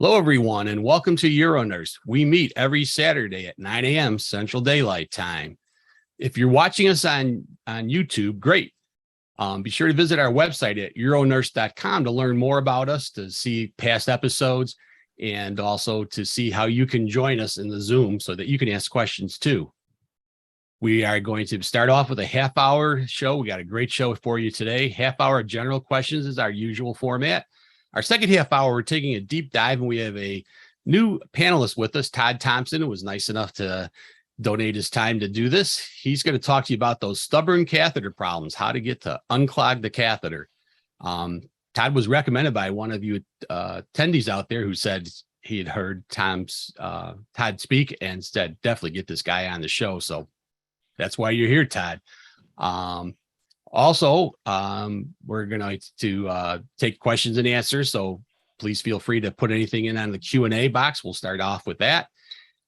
Hello, everyone, and welcome to EuroNurse. We meet every Saturday at 9 a.m. Central Daylight Time. If you're watching us on YouTube, great. Be sure to visit our website at euronurse.com to learn more about us, to see past episodes, and also to see how you can join us in the Zoom so that you can ask questions too. We are going to start off with a half-hour show. We got a great show for you today. Half-hour general questions is our usual format. Our second half hour, we're taking a deep dive, and we have a new panelist with us, Todd Thompson, who was nice enough to donate his time to do this. He's going to talk to you about those stubborn catheter problems, how to get to unclog the catheter. Todd was recommended by one of you attendees out there who said he had heard Todd speak and said, definitely get this guy on the show. So that's why you're here, Todd. Also, we're going to take questions and answers, so please feel free to put anything in on the Q&A box. We'll start off with that.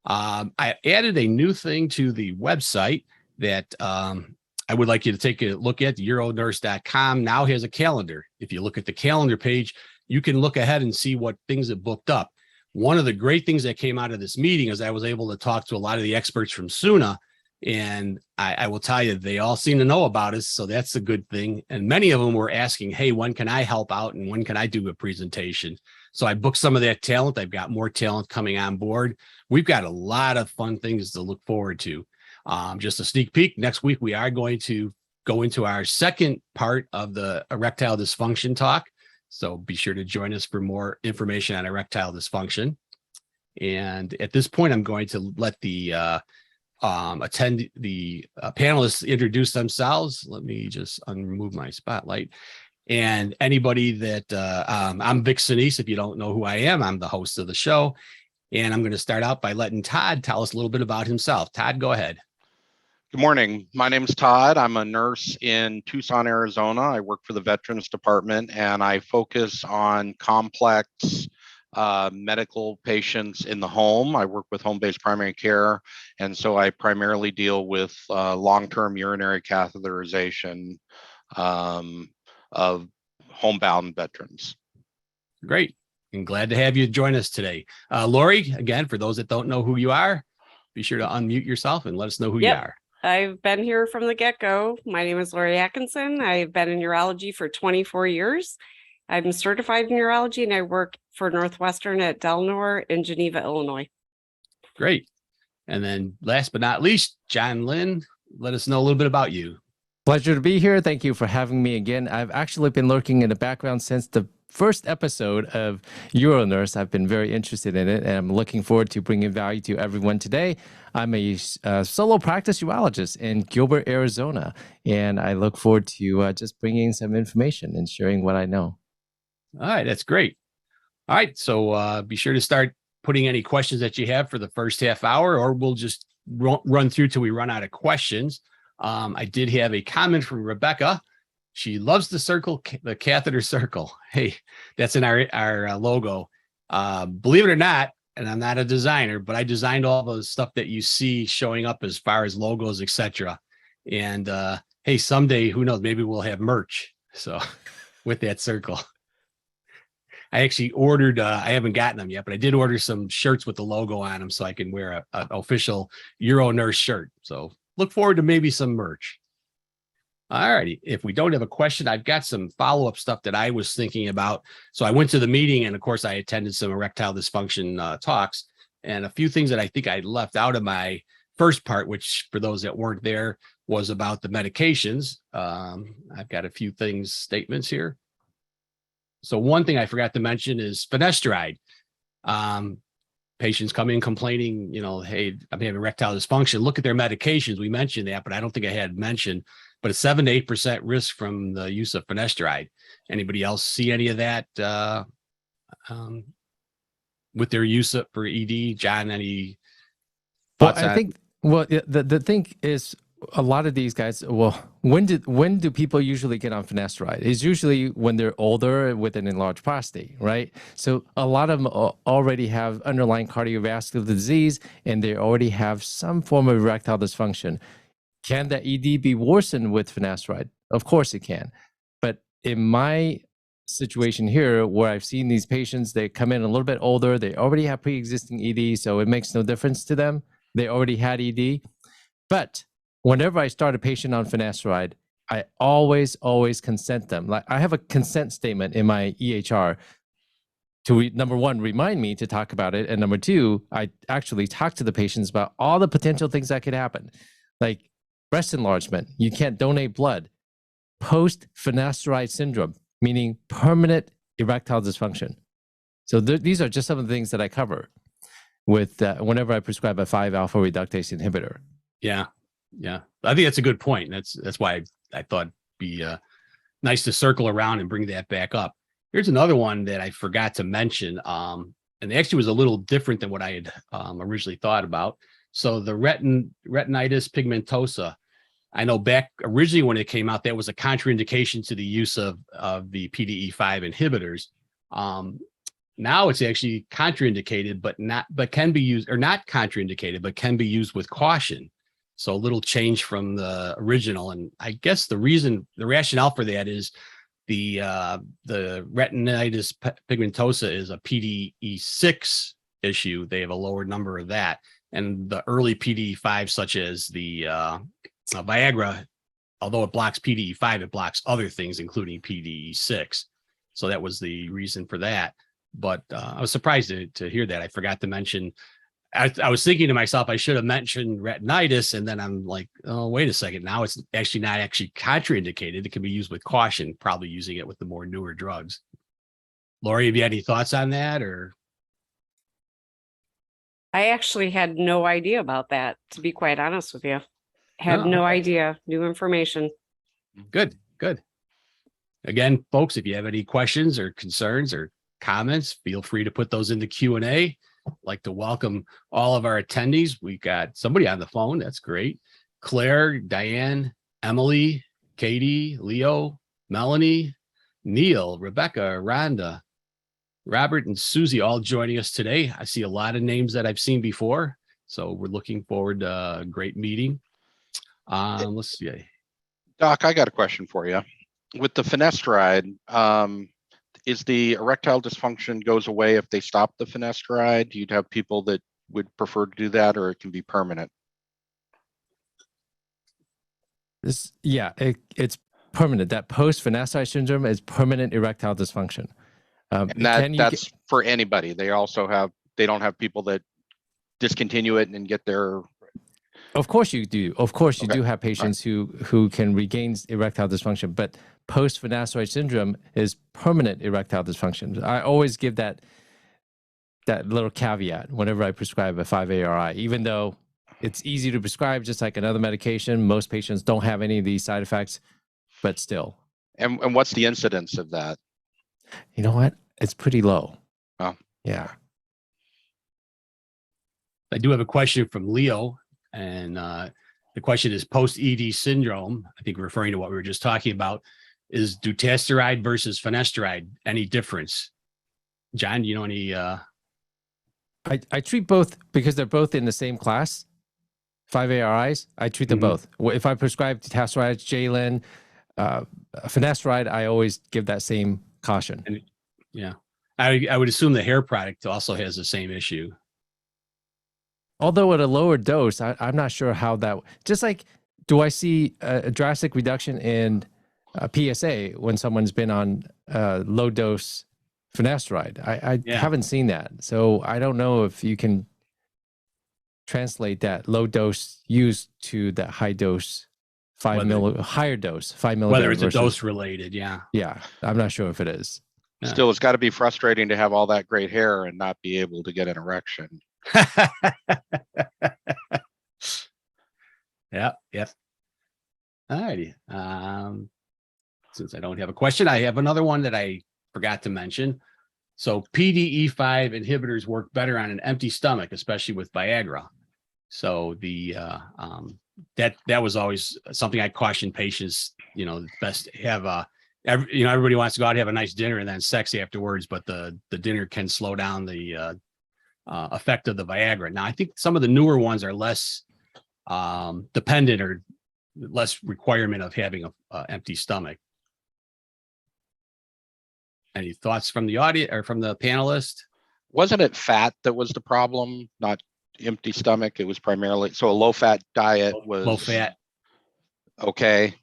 I added a new thing to the website that I would like you to take a look at. Euronurse.com now has a calendar. If you look at the calendar page, you can look ahead and see what things have booked up. One of the great things that came out of this meeting is I was able to talk to a lot of the experts from SUNA. And I will tell you, they all seem to know about us. So that's a good thing. And many of them were asking, hey, when can I help out? And when can I do a presentation? So I booked some of that talent. I've got more talent coming on board. We've got a lot of fun things to look forward to. Just a sneak peek. Next week, we are going to go into our second part of the erectile dysfunction talk. So be sure to join us for more information on erectile dysfunction. And at this point, I'm going to let the panelists introduce themselves. Let me just remove my spotlight. And anybody that I'm Vic Sinise. If you don't know who I am, I'm the host of the show. And I'm going to start out by letting Todd tell us a little bit about himself. Todd, go ahead. Good morning. My name is Todd. I'm a nurse in Tucson, Arizona. I work for the Veterans Department, and I focus on complex medical patients in the home. I work with home-based primary care, and so I primarily deal with long-term urinary catheterization of homebound veterans. Great. And glad to have you join us today. Lori, again, for those that don't know who you are, be sure to unmute yourself and let us know who you are. I've been here from the get-go. My name is Lori Atkinson. I've been in urology for 24 years. I'm certified in urology, and I work for Northwestern at Delnor in Geneva, Illinois. Great. And then last but not least, John Lynn, let us know a little bit about you. Pleasure to be here. Thank you for having me again. I've actually been lurking in the background since the first episode of EuroNurse. I've been very interested in it, and I'm looking forward to bringing value to everyone today. I'm a solo practice urologist in Gilbert, Arizona, and I look forward to just bringing some information and sharing what I know. All right, that's great. All right, so be sure to start putting any questions that you have for the first half hour, or we'll just run through till we run out of questions. I did have a comment from Rebecca. She loves the catheter circle. Hey, that's in our logo. Believe it or not, and I'm not a designer, but I designed all the stuff that you see showing up as far as logos, etc. And hey, someday, who knows, maybe we'll have merch. So with that circle. I actually ordered, I haven't gotten them yet, but I did order some shirts with the logo on them so I can wear an official EuroNurse shirt. So look forward to maybe some merch. All righty. If we don't have a question, I've got some follow-up stuff that I was thinking about. So I went to the meeting, and of course I attended some erectile dysfunction talks, and a few things that I think I left out of my first part, which for those that weren't there, was about the medications. I've got a few statements here. So one thing I forgot to mention is finasteride. Patients come in complaining, hey, I'm having erectile dysfunction. Look at their medications. We mentioned that, but I don't think I had mentioned, but it's 7 to 8% risk from the use of finasteride. Anybody else see any of that with their use for ED? John, any thoughts? Well, I think, the thing is, a lot of these guys, when do people usually get on finasteride? It's usually when they're older with an enlarged prostate, right? So a lot of them already have underlying cardiovascular disease, and they already have some form of erectile dysfunction. Can that ED be worsened with finasteride? Of course it can. But in my situation here where I've seen these patients, they come in a little bit older, they already have pre-existing ED, so it makes no difference to them. They already had ED. But whenever I start a patient on finasteride, I always consent them. Like I have a consent statement in my EHR to number one, remind me to talk about it. And number two, I actually talk to the patients about all the potential things that could happen. Like breast enlargement, you can't donate blood. Post-finasteride syndrome, meaning permanent erectile dysfunction. So these are just some of the things that I cover with whenever I prescribe a 5-alpha reductase inhibitor. Yeah. I think that's a good point. That's why I thought it'd be nice to circle around and bring that back up. Here's another one that I forgot to mention. And it actually was a little different than what I had originally thought about. So the retinitis pigmentosa, I know back originally when it came out, that was a contraindication to the use of the PDE5 inhibitors. Now it's actually contraindicated, but can be used, or not contraindicated, but can be used with caution. So a little change from the original. And I guess the rationale for that is the retinitis pigmentosa is a PDE6 issue. They have a lower number of that. And the early PDE5, such as the Viagra, although it blocks PDE5, it blocks other things, including PDE6. So that was the reason for that. But I was surprised to hear that. I forgot to mention, I was thinking to myself, I should have mentioned retinitis. And then I'm like, oh, wait a second. Now it's actually not actually contraindicated. It can be used with caution, probably using it with the more newer drugs. Lori, have you had any thoughts on that? Or I actually had no idea about that, to be quite honest with you. Had no idea, new information. Good. Again, folks, if you have any questions or concerns or comments, feel free to put those in the Q&A. I'd like to welcome all of our attendees. We've got somebody on the phone. That's great. Claire, Diane, Emily, Katie, Leo, Melanie, Neil, Rebecca, Rhonda, Robert, and Susie all joining us today. I see a lot of names that I've seen before, so we're looking forward to a great meeting. Let's see. Doc, I got a question for you. With the finasteride, is the erectile dysfunction goes away if they stop the finasteride? You'd have people that would prefer to do that, or it can be permanent? It's permanent. That post-finasteride syndrome is permanent erectile dysfunction. And that's for anybody. They don't have people that discontinue it and get their. Of course you do. Of course you do have patients who can regain erectile dysfunction, but post-finasteride syndrome is permanent erectile dysfunction. I always give that little caveat whenever I prescribe a 5-ARI, even though it's easy to prescribe just like another medication. Most patients don't have any of these side effects, but still. And what's the incidence of that? You know what? It's pretty low. Oh. Yeah. I do have a question from Leo, and the question is post-ED syndrome, I think referring to what we were just talking about, is dutasteride versus finasteride any difference? John, do you know any? I treat both because they're both in the same class, 5-ARIs. I treat them both. If I prescribe dutasteride, Jalin, finasteride, I always give that same caution. And, yeah. I would assume the hair product also has the same issue. Although at a lower dose, I'm not sure how that, just like, do I see a drastic reduction in PSA when someone's been on low dose finasteride? I haven't seen that. So I don't know if you can translate that low dose used to that high dose, higher dose, 5 milligrams. Whether it's a dose related. Yeah. Yeah. I'm not sure if it is. Still, it's got to be frustrating to have all that great hair and not be able to get an erection. Yeah. All righty. Since I don't have a question, I have another one that I forgot to mention. So PDE5 inhibitors work better on an empty stomach, especially with Viagra. So the that was always something I caution patients. Best have everybody wants to go out and have a nice dinner and then sex afterwards, but the dinner can slow down the effect of the Viagra. Now, I think some of the newer ones are less dependent or less requirement of having a empty stomach. Any thoughts from the audience or from the panelist? Wasn't it fat that was the problem, not empty stomach? It was primarily, so a low fat diet was Low fat. okay.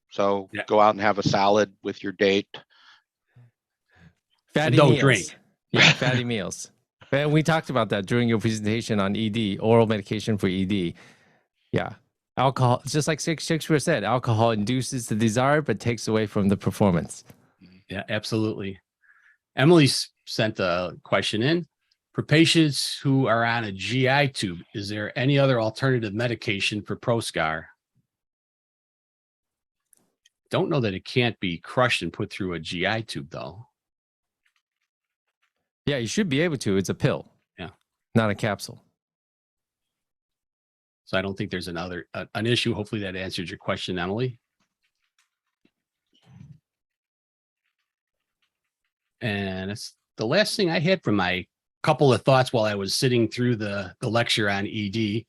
So Yeah. go out and have a salad with your date. Fatty don't meals. drink. Yeah, fatty meals. And we talked about that during your presentation on ED, oral medication for ED. Yeah. Alcohol, just like Shakespeare said, alcohol induces the desire but takes away from the performance. Yeah, absolutely. Emily sent a question in. For patients who are on a GI tube, is there any other alternative medication for ProScar? Don't know that it can't be crushed and put through a GI tube, though. Yeah, you should be able to. It's a pill. Yeah. Not a capsule. So I don't think there's an issue. Hopefully that answered your question, Emily. And it's the last thing I had from my couple of thoughts while I was sitting through the lecture on ED.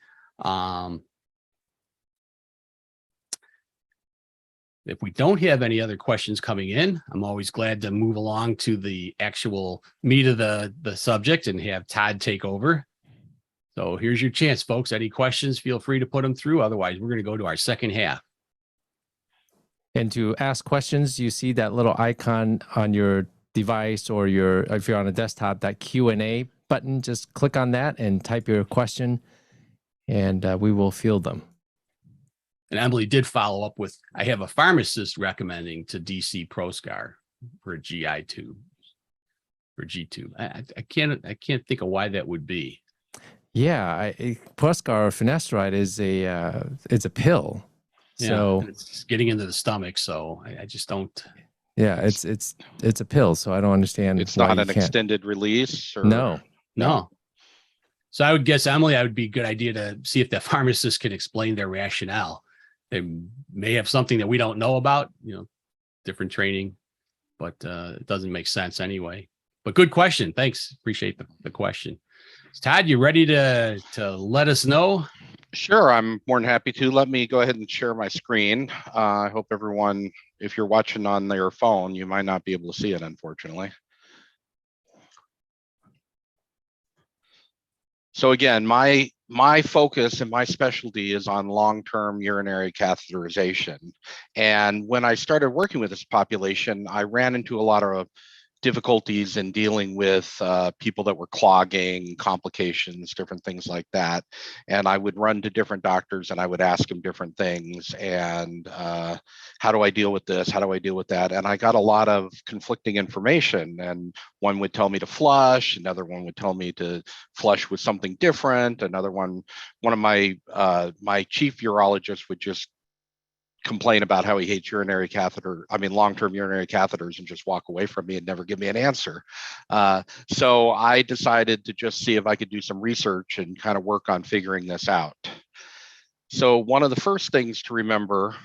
If we don't have any other questions coming in, I'm always glad to move along to the actual meat of the subject and have Todd take over. So here's your chance, folks. Any questions, feel free to put them through. Otherwise, we're going to go to our second half. And to ask questions, you see that little icon on your device or if you're on a desktop, that Q&A button, just click on that and type your question and we will field them. And Emily did follow up with, I have a pharmacist recommending to DC ProScar for a GI tube, for G tube. I can't think of why that would be. Yeah, ProScar or finasteride is it's a pill. Yeah, so it's getting into the stomach. So I just don't. Yeah, it's a pill. So I don't understand. It's why not you an can't. extended release. Or... No. So I would guess, Emily, I would be a good idea to see if the pharmacist can explain their rationale. They may have something that we don't know about, different training, but it doesn't make sense anyway. But good question. Thanks. Appreciate the question. Todd, you ready to let us know? Sure, I'm more than happy to. Let me go ahead and share my screen. I hope everyone, if you're watching on their phone, you might not be able to see it, unfortunately. So again, my focus and my specialty is on long-term urinary catheterization. And when I started working with this population, I ran into a lot of difficulties in dealing with people that were clogging, complications, different things like that. And I would run to different doctors and I would ask them different things. And how do I deal with this? How do I deal with that? And I got a lot of conflicting information. And one would tell me to flush, another one would tell me to flush with something different. Another one of my chief urologists would just complain about how he hates long-term urinary catheters and just walk away from me and never give me an answer. So I decided to just see if I could do some research and kind of work on figuring this out. So one of the first things to remember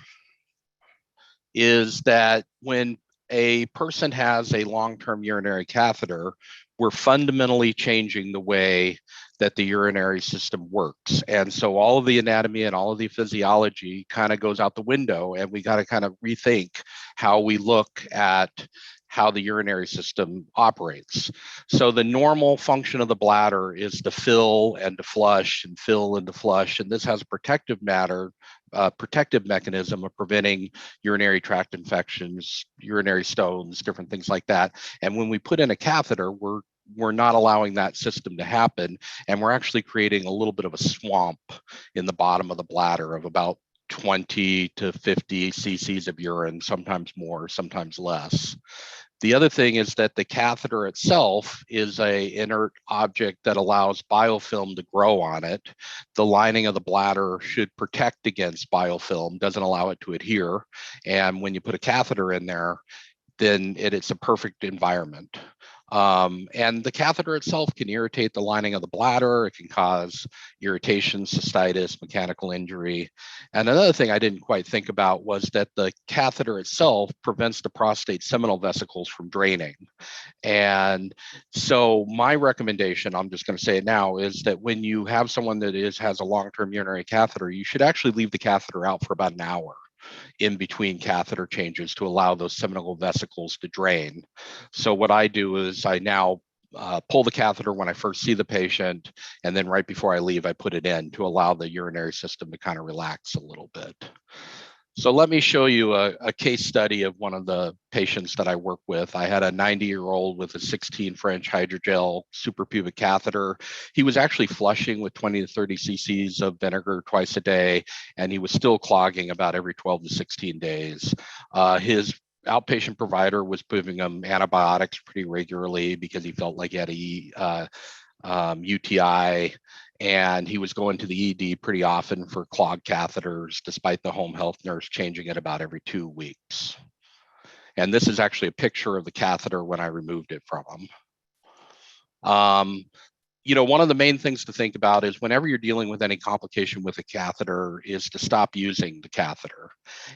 is that when a person has a long-term urinary catheter, we're fundamentally changing the way that the urinary system works. And so all of the anatomy and all of the physiology kind of goes out the window, and we got to kind of rethink how we look at how the urinary system operates. So the normal function of the bladder is to fill and to flush and fill and to flush. And this has a protective mechanism of preventing urinary tract infections, urinary stones, different things like that. And when we put in a catheter, we're not allowing that system to happen. And we're actually creating a little bit of a swamp in the bottom of the bladder of about 20 to 50 cc's of urine, sometimes more, sometimes less. The other thing is that the catheter itself is an inert object that allows biofilm to grow on it. The lining of the bladder should protect against biofilm, doesn't allow it to adhere. And when you put a catheter in there, then it's a perfect environment. And the catheter itself can irritate the lining of the bladder. It can cause irritation, cystitis, mechanical injury. And another thing I didn't quite think about was that the catheter itself prevents the prostate seminal vesicles from draining. And so my recommendation, I'm just going to say it now, is that when you have someone that has a long-term urinary catheter, you should actually leave the catheter out for about an hour. in between catheter changes to allow those seminal vesicles to drain. So what I do is I now pull the catheter when I first see the patient, and then right before I leave, I put it in to allow the urinary system to kind of relax a little bit. So let me show you a case study of one of the patients that I work with. I had a 90-year-old with a 16 French hydrogel suprapubic catheter. He was actually flushing with 20 to 30 cc's of vinegar twice a day, and he was still clogging about every 12 to 16 days. His outpatient provider was giving him antibiotics pretty regularly because he felt like he had a UTI, and he was going to the ED pretty often for clogged catheters, despite the home health nurse changing it about every 2 weeks. And this is actually a picture of the catheter when I removed it from him. You know, one of the main things to think about is whenever you're dealing with any complication with a catheter is to stop using the catheter.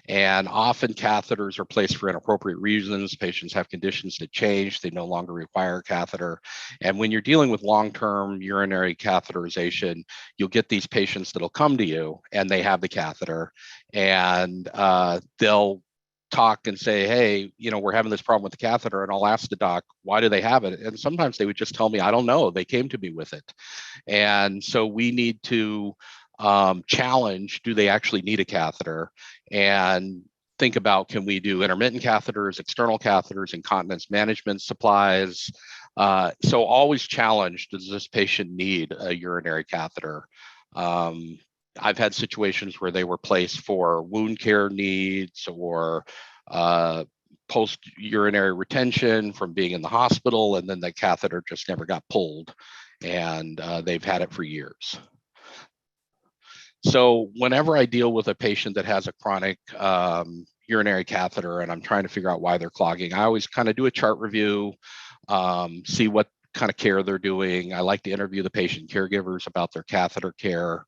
And often catheters are placed for inappropriate reasons. Patients have conditions that change. They no longer require a catheter. And when you're dealing with long-term urinary catheterization, you'll get these patients that'll come to you and they have the catheter, and they'll talk and say, hey, you know, we're having this problem with the catheter, and I'll ask the doc, why do they have it? And sometimes they would just tell me, I don't know, they came to me with it. And so we need to challenge, do they actually need a catheter? And think about, can we do intermittent catheters, external catheters, incontinence management supplies? So always challenge, does this patient need a urinary catheter? I've had situations where they were placed for wound care needs or post-urinary retention from being in the hospital, and then the catheter just never got pulled, and they've had it for years. So whenever I deal with a patient that has a chronic urinary catheter and I'm trying to figure out why they're clogging, I always kind of do a chart review, see what kind of care they're doing. I like to interview the patient caregivers about their catheter care.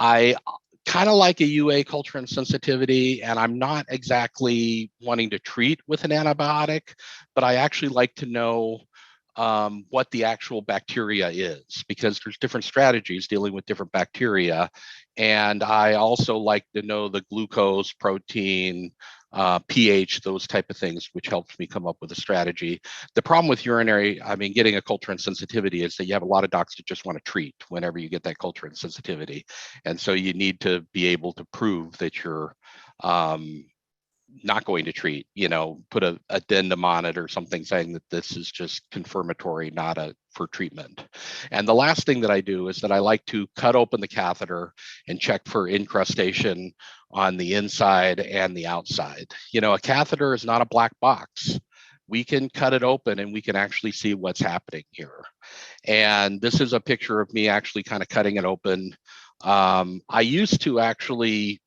I kind of like a UA culture and sensitivity, and I'm not exactly wanting to treat with an antibiotic, but I actually like to know what the actual bacteria is, because there's different strategies dealing with different bacteria. And I also like to know the glucose, protein, pH, those type of things, which helps me come up with a strategy. The problem with urinary, getting a culture and sensitivity is that you have a lot of docs that just want to treat whenever you get that culture and sensitivity. And so you need to be able to prove that you're not going to treat, put a addendum on it or something saying that this is just confirmatory, not for treatment. And the last thing that I do is that I like to cut open the catheter and check for incrustation on the inside and the outside. A catheter is not a black box. We can cut it open and we can actually see what's happening here. And this is a picture of me actually kind of cutting it open. I used to actually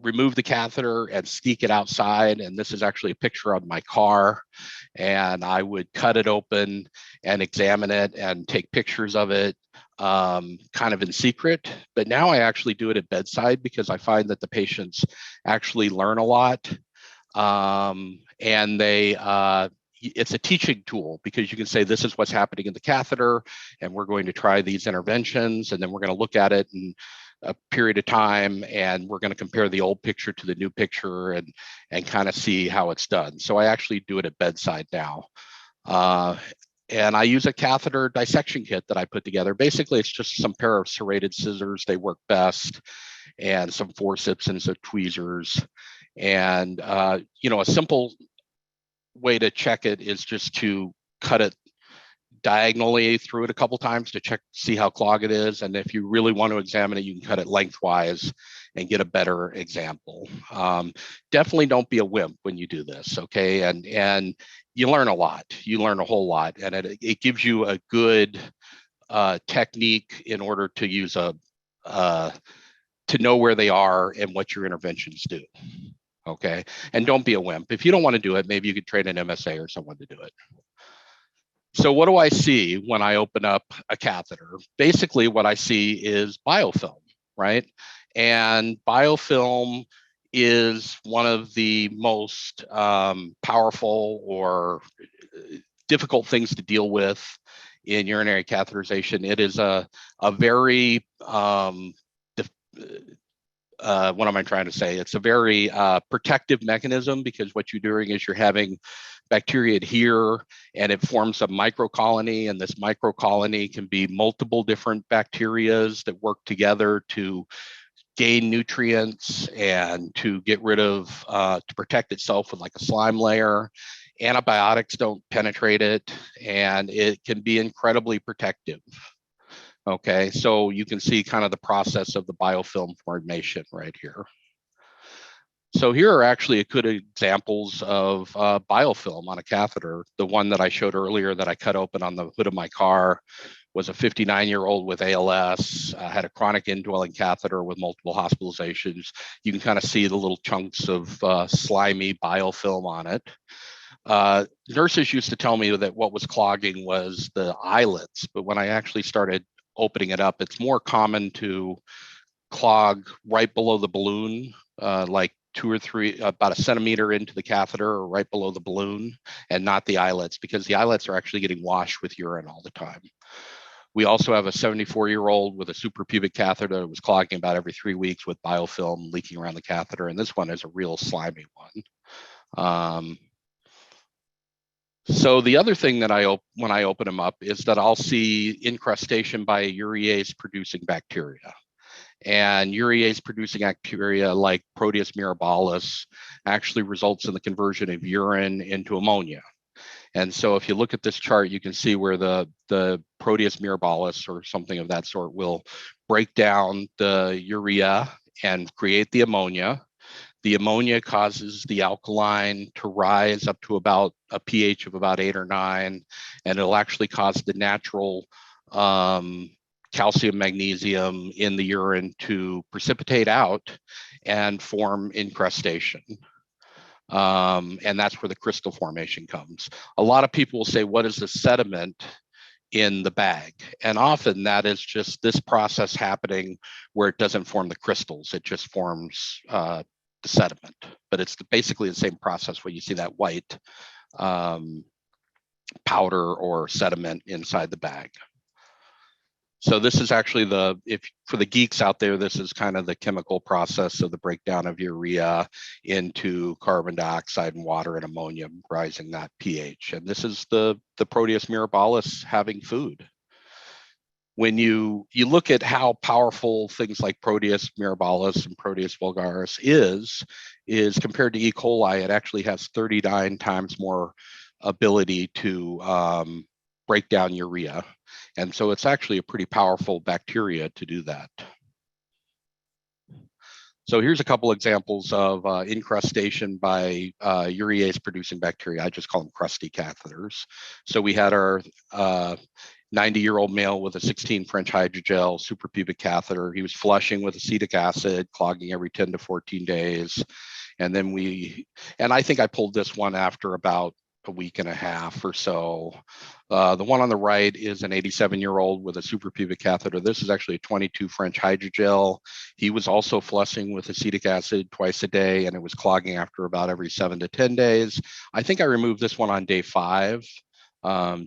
remove the catheter and sneak it outside. And this is actually a picture of my car. And I would cut it open and examine it and take pictures of it kind of in secret. But now I actually do it at bedside because I find that the patients actually learn a lot. And it's a teaching tool because you can say, this is what's happening in the catheter, and we're going to try these interventions, and then we're going to look at it in a period of time, and we're going to compare the old picture to the new picture and kind of see how it's done. So I actually do it at bedside now. And I use a catheter dissection kit that I put together. Basically, it's just some pair of serrated scissors. They work best, and some forceps and some tweezers. And, a simple way to check it is just to cut it diagonally through it a couple times to see how clogged it is. And if you really want to examine it, you can cut it lengthwise and get a better example. Definitely don't be a wimp when you do this, okay? And you learn a lot. You learn a whole lot, and it gives you a good technique in order to use to know where they are and what your interventions do. Okay, and don't be a wimp. If you don't want to do it, maybe you could train an MSA or someone to do it. So what do I see when I open up a catheter? Basically, what I see is biofilm, right? And biofilm is one of the most powerful or difficult things to deal with in urinary catheterization. It is a very what am I trying to say? It's a very protective mechanism, because what you're doing is you're having bacteria adhere and it forms a microcolony, and this microcolony can be multiple different bacterias that work together to gain nutrients and to get rid of, to protect itself with like a slime layer. Antibiotics don't penetrate it, and it can be incredibly protective. Okay, so you can see kind of the process of the biofilm formation right here. So here are actually good examples of biofilm on a catheter. The one that I showed earlier that I cut open on the hood of my car was a 59-year-old with ALS, had a chronic indwelling catheter with multiple hospitalizations. You can kind of see the little chunks of slimy biofilm on it. Nurses used to tell me that what was clogging was the islets, but when I actually started opening it up, it's more common to clog right below the balloon, like 2 or 3, about a centimeter into the catheter or right below the balloon, and not the islets, because the islets are actually getting washed with urine all the time. We also have a 74-year-old with a suprapubic catheter that was clogging about every 3 weeks with biofilm leaking around the catheter, and this one is a real slimy one. So the other thing that when I open them up is that I'll see incrustation by urease producing bacteria. And urease producing bacteria like Proteus mirabilis actually results in the conversion of urine into ammonia. And so if you look at this chart, you can see where the Proteus mirabilis or something of that sort will break down the urea and create the ammonia. The ammonia causes the alkaline to rise up to about a pH of about 8 or 9, and it'll actually cause the natural calcium, magnesium in the urine to precipitate out and form incrustation. And that's where the crystal formation comes. A lot of people will say, what is the sediment in the bag? And often that is just this process happening where it doesn't form the crystals, it just forms the sediment, but it's basically the same process where you see that white powder or sediment inside the bag. So this is actually for the geeks out there, this is kind of the chemical process of the breakdown of urea into carbon dioxide and water and ammonia, rising that pH. And this is the Proteus mirabilis having food. When you look at how powerful things like Proteus mirabilis and Proteus vulgaris is compared to E. coli, it actually has 39 times more ability to break down urea. And so it's actually a pretty powerful bacteria to do that. So here's a couple examples of incrustation by urease producing bacteria. I just call them crusty catheters. So we had our 90-year-old male with a 16 French hydrogel suprapubic catheter. He was flushing with acetic acid, clogging every 10 to 14 days. And then I think I pulled this one after about a week and a half or so. The one on the right is an 87-year-old with a suprapubic catheter. This is actually a 22 French hydrogel. He was also flushing with acetic acid twice a day, and it was clogging after about every 7 to 10 days. I think I removed this one on day 5,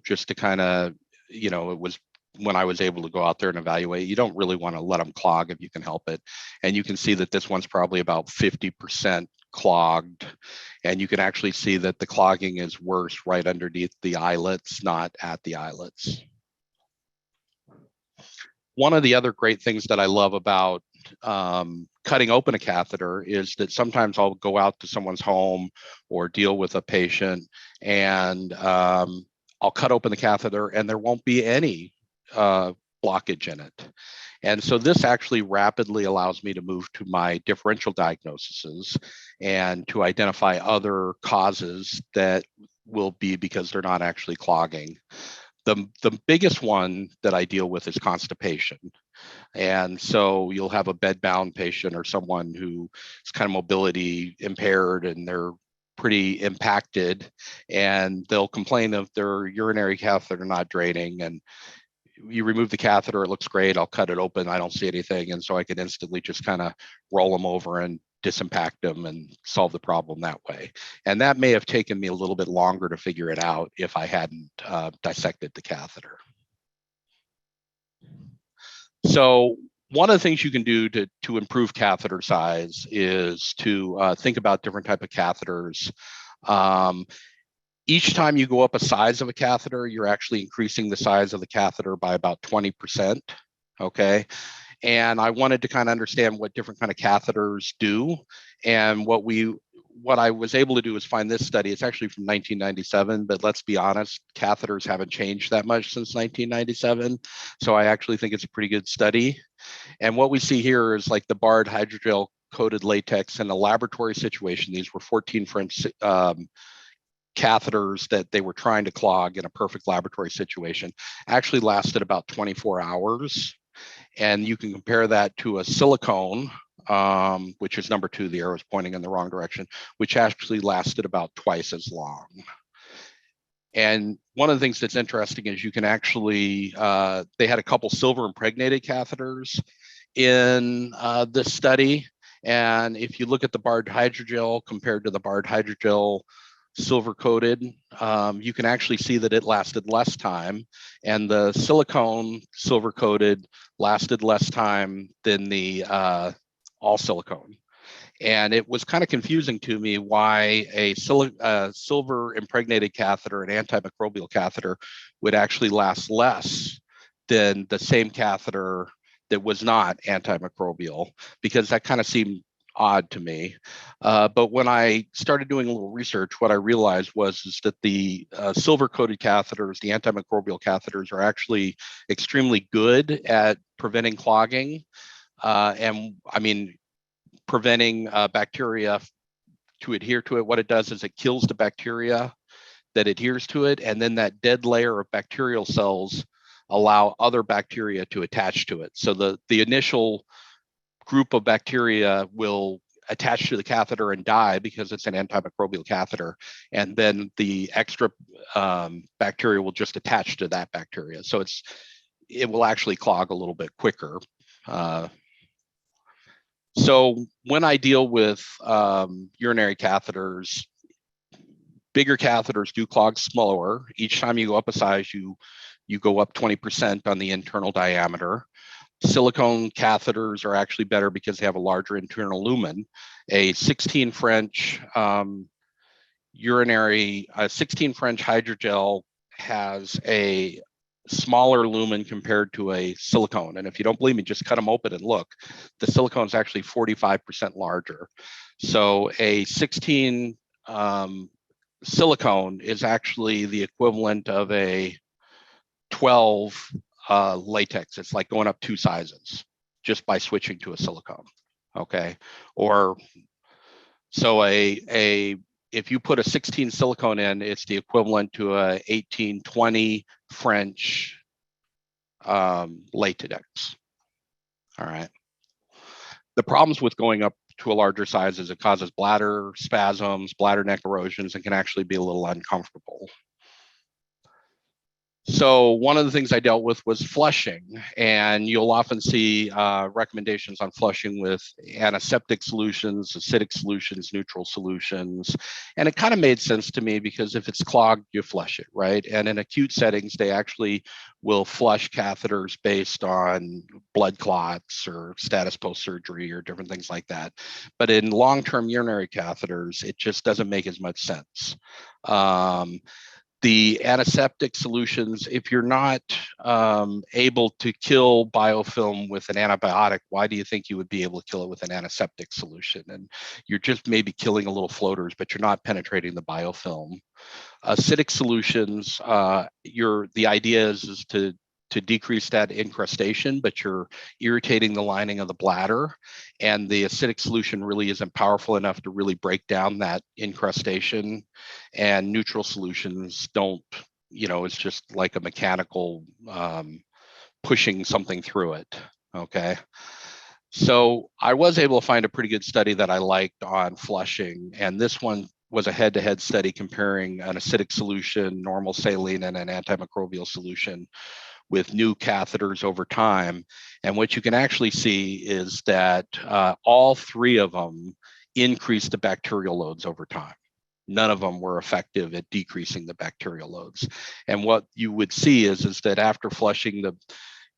just to kind of, it was when I was able to go out there and evaluate. You don't really want to let them clog if you can help it. And you can see that this one's probably about 50% clogged, and you can actually see that the clogging is worse right underneath the islets, not at the islets. One of the other great things that I love about cutting open a catheter is that sometimes I'll go out to someone's home or deal with a patient, and I'll cut open the catheter and there won't be any blockage in it. And so this actually rapidly allows me to move to my differential diagnoses and to identify other causes that will be because they're not actually clogging. The biggest one that I deal with is constipation. And so you'll have a bedbound patient or someone who is kind of mobility impaired and they're pretty impacted, and they'll complain of their urinary catheter not draining, and you remove the catheter, it looks great, I'll cut it open, I don't see anything, and so I can instantly just kind of roll them over and disimpact them and solve the problem that way. And that may have taken me a little bit longer to figure it out if I hadn't dissected the catheter. So one of the things you can do to improve catheter size is to think about different type of catheters. Each time you go up a size of a catheter, you're actually increasing the size of the catheter by about 20%. Okay. And I wanted to kind of understand what different kind of catheters do. And what I was able to do is find this study. It's actually from 1997, but let's be honest, catheters haven't changed that much since 1997. So I actually think it's a pretty good study. And what we see here is like the barred hydrogel coated latex in a laboratory situation. These were 14 French catheters that they were trying to clog in a perfect laboratory situation, actually lasted about 24 hours. And you can compare that to a silicone, which is number 2, the arrow is pointing in the wrong direction, which actually lasted about twice as long. And one of the things that's interesting is you can actually, they had a couple silver impregnated catheters in this study. And if you look at the barred hydrogel compared to the barred hydrogel silver coated, you can actually see that it lasted less time, and the silicone silver coated lasted less time than the all silicone. And it was kind of confusing to me why a silver impregnated catheter, an antimicrobial catheter, would actually last less than the same catheter that was not antimicrobial, because that kind of seemed odd to me. But when I started doing a little research, what I realized is that the silver coated catheters, the antimicrobial catheters, are actually extremely good at preventing clogging. And I mean, preventing bacteria to adhere to it. What it does is it kills the bacteria that adheres to it. And then that dead layer of bacterial cells allow other bacteria to attach to it. So the initial group of bacteria will attach to the catheter and die because it's an antimicrobial catheter. And then the extra bacteria will just attach to that bacteria. So it will actually clog a little bit quicker. So when I deal with urinary catheters, bigger catheters do clog slower. Each time you go up a size, you go up 20% on the internal diameter. Silicone catheters are actually better because they have a larger internal lumen. A 16 French hydrogel has a smaller lumen compared to a silicone. And if you don't believe me, just cut them open and look. The silicone is actually 45% larger. So a 16 silicone is actually the equivalent of a 12 latex. It's like going up 2 sizes just by switching to a silicone. Okay. Or so if you put a 16 silicone in, it's the equivalent to a 18-20 French latex. All right. The problems with going up to a larger size is it causes bladder spasms, bladder neck erosions, and can actually be a little uncomfortable. So one of the things I dealt with was flushing, and you'll often see recommendations on flushing with antiseptic solutions, acidic solutions, neutral solutions. And it kind of made sense to me because if it's clogged, you flush it, right? And in acute settings, they actually will flush catheters based on blood clots or status post-surgery or different things like that. But in long-term urinary catheters, it just doesn't make as much sense. The antiseptic solutions, if you're not able to kill biofilm with an antibiotic, why do you think you would be able to kill it with an antiseptic solution? And you're just maybe killing a little floaters, but you're not penetrating the biofilm. Acidic solutions, the idea is to decrease that incrustation, but you're irritating the lining of the bladder, and the acidic solution really isn't powerful enough to really break down that incrustation. And neutral solutions don't, it's just like a mechanical pushing something through it. Okay. So I was able to find a pretty good study that I liked on flushing, and this one was a head-to-head study comparing an acidic solution, normal saline, and an antimicrobial solution with new catheters over time. And what you can actually see is that all 3 of them increased the bacterial loads over time. None of them were effective at decreasing the bacterial loads. And what you would see is that after flushing,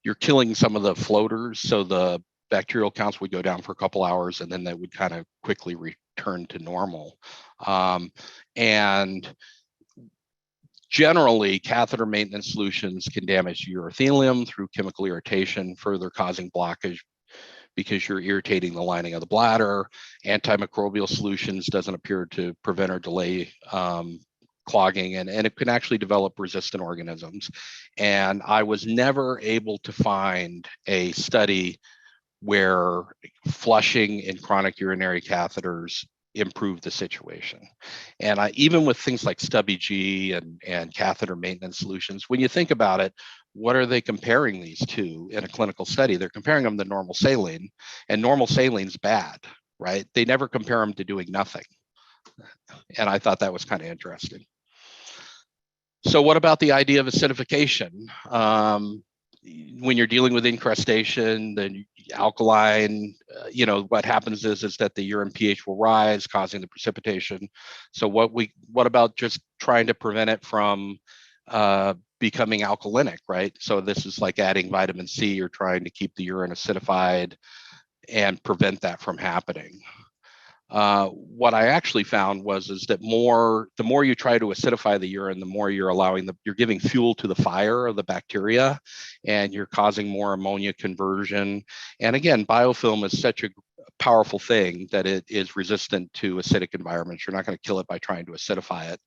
you're killing some of the floaters, so the bacterial counts would go down for a couple hours, and then they would kind of quickly return to normal. And generally, catheter maintenance solutions can damage urothelium through chemical irritation, further causing blockage because you're irritating the lining of the bladder. Antimicrobial solutions doesn't appear to prevent or delay clogging, and it can actually develop resistant organisms. And I was never able to find a study where flushing in chronic urinary catheters improved the situation. And even with things like Stubby G and catheter maintenance solutions, when you think about it, what are they comparing these to in a clinical study? They're comparing them to normal saline, and normal saline's bad, right? They never compare them to doing nothing. And I thought that was kind of interesting. So what about the idea of acidification? When you're dealing with incrustation, the alkaline, what happens is that the urine pH will rise, causing the precipitation. So what about just trying to prevent it from becoming alkalinic, right? So this is like adding vitamin C. You're trying to keep the urine acidified and prevent that from happening. What I actually found is that the more you try to acidify the urine, the more you're giving fuel to the fire of the bacteria, and you're causing more ammonia conversion. And again, biofilm is such a powerful thing that it is resistant to acidic environments. You're not going to kill it by trying to acidify it.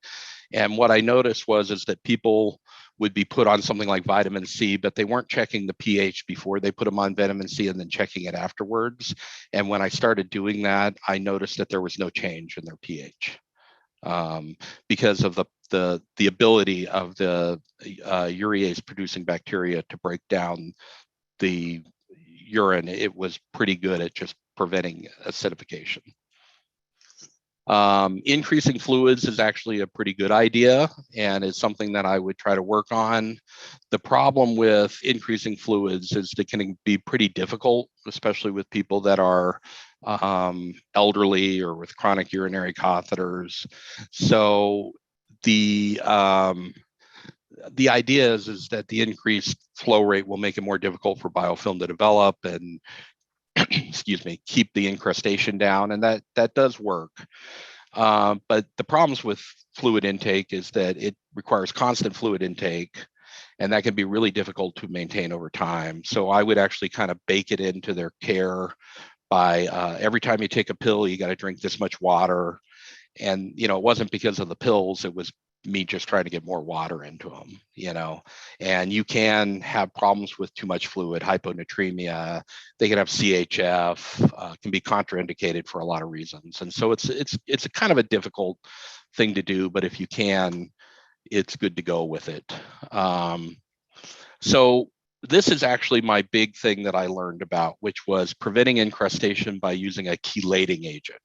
And what I noticed is that people would be put on something like vitamin C, but they weren't checking the pH before they put them on vitamin C and then checking it afterwards. And when I started doing that, I noticed that there was no change in their pH because of the ability of the urease producing bacteria to break down the urine. It was pretty good at just preventing acidification. Increasing fluids is actually a pretty good idea, and it's something that I would try to work on. The problem with increasing fluids is it can be pretty difficult, especially with people that are elderly or with chronic urinary catheters. So the idea is that the increased flow rate will make it more difficult for biofilm to develop and keep the incrustation down, and that does work. But the problems with fluid intake is that it requires constant fluid intake, and that can be really difficult to maintain over time. So I would actually kind of bake it into their care by every time you take a pill, you got to drink this much water. And, it wasn't because of the pills, it was me just trying to get more water into them, and you can have problems with too much fluid, hyponatremia. They can have CHF, can be contraindicated for a lot of reasons. And so it's a kind of a difficult thing to do, but if you can, it's good to go with it. So this is actually my big thing that I learned about, which was preventing incrustation by using a chelating agent.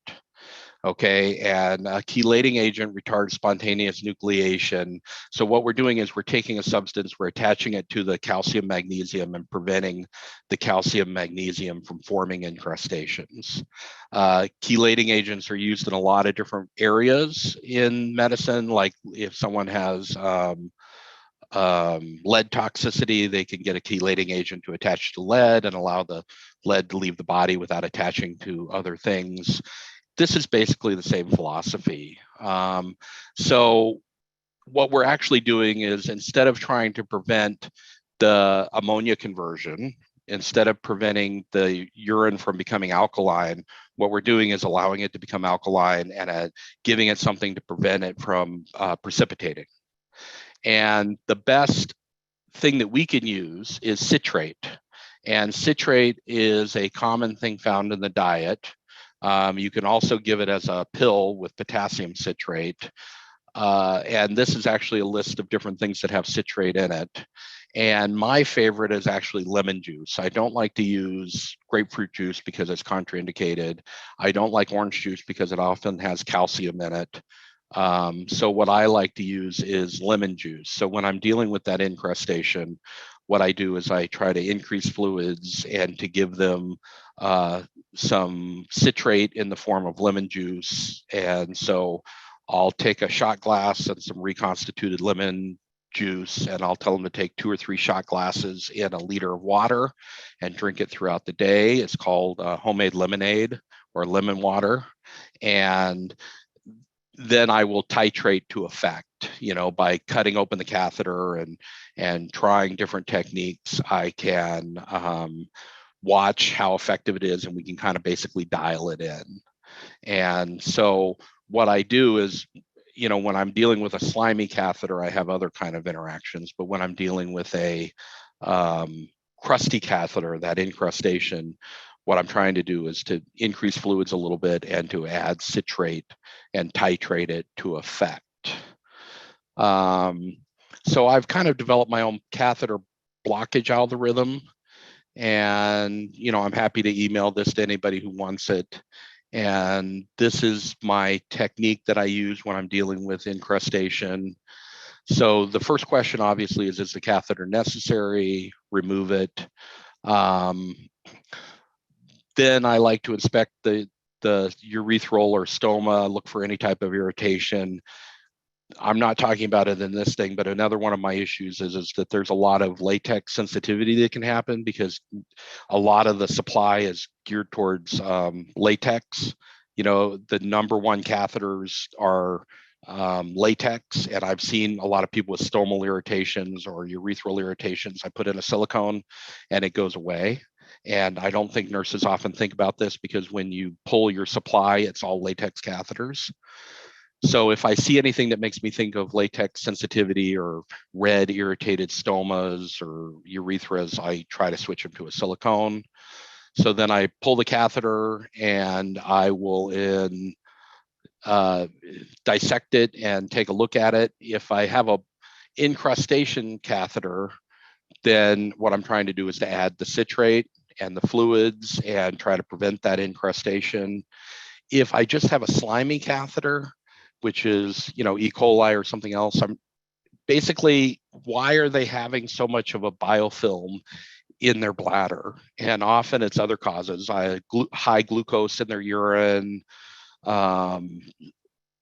Okay, and a chelating agent retards spontaneous nucleation. So what we're doing is we're taking a substance, we're attaching it to the calcium magnesium and preventing the calcium magnesium from forming incrustations. Chelating agents are used in a lot of different areas in medicine, like if someone has lead toxicity, they can get a chelating agent to attach to lead and allow the lead to leave the body without attaching to other things. This is basically the same philosophy. So what we're actually doing is, instead of trying to prevent the ammonia conversion, instead of preventing the urine from becoming alkaline, what we're doing is allowing it to become alkaline and giving it something to prevent it from precipitating. And the best thing that we can use is citrate. And citrate is a common thing found in the diet. You can also give it as a pill with potassium citrate. And this is actually a list of different things that have citrate in it. And my favorite is actually lemon juice. I don't like to use grapefruit juice because it's contraindicated. I don't like orange juice because it often has calcium in it. So what I like to use is lemon juice. So when I'm dealing with that incrustation, what I do is I try to increase fluids and to give them some citrate in the form of lemon juice. And so I'll take a shot glass and some reconstituted lemon juice, and I'll tell them to take 2 or 3 shot glasses in a liter of water and drink it throughout the day. It's called homemade lemonade or lemon water. And then I will titrate to effect, by cutting open the catheter and trying different techniques. I can watch how effective it is, and we can kind of basically dial it in. And so what I do is, when I'm dealing with a slimy catheter, I have other kind of interactions. But when I'm dealing with a crusty catheter, that incrustation, what I'm trying to do is to increase fluids a little bit and to add citrate and titrate it to effect. So I've kind of developed my own catheter blockage algorithm, and I'm happy to email this to anybody who wants it. And this is my technique that I use when I'm dealing with incrustation. So the first question obviously is the catheter necessary? Remove it. Then I like to inspect the urethral or stoma, look for any type of irritation. I'm not talking about it in this thing, but another one of my issues is that there's a lot of latex sensitivity that can happen because a lot of the supply is geared towards latex. The number one catheters are latex, and I've seen a lot of people with stomal irritations or urethral irritations. I put in a silicone and it goes away. And I don't think nurses often think about this because when you pull your supply, it's all latex catheters. So if I see anything that makes me think of latex sensitivity or red irritated stomas or urethras, I try to switch them to a silicone. So then I pull the catheter and I will dissect it and take a look at it. If I have a incrustation catheter, then what I'm trying to do is to add the citrate and the fluids and try to prevent that incrustation. If I just have a slimy catheter, which is, E. coli or something else, I'm basically, why are they having so much of a biofilm in their bladder? And often it's other causes, high glucose in their urine,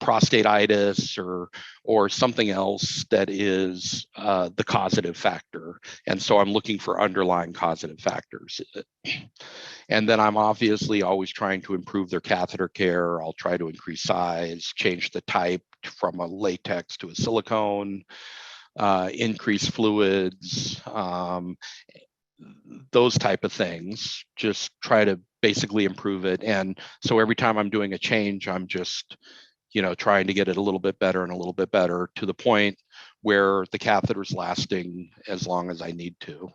prostatitis or something else that is the causative factor. And so I'm looking for underlying causative factors. And then I'm obviously always trying to improve their catheter care. I'll try to increase size, change the type from a latex to a silicone, increase fluids, those type of things, just try to basically improve it. And so every time I'm doing a change, I'm just trying to get it a little bit better and a little bit better to the point where the catheter is lasting as long as I need to.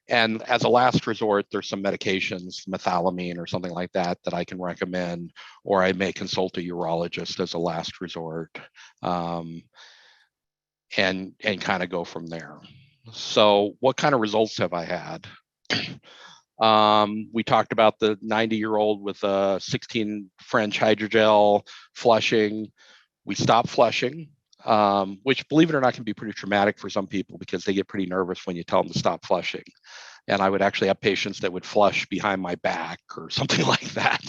And as a last resort, there's some medications, methalamine or something like that I can recommend, or I may consult a urologist as a last resort, and kind of go from there. So what kind of results have I had? We talked about the 90-year-old with a 16 French hydrogel flushing. We stopped flushing, which, believe it or not, can be pretty traumatic for some people because they get pretty nervous when you tell them to stop flushing. And I would actually have patients that would flush behind my back or something like that.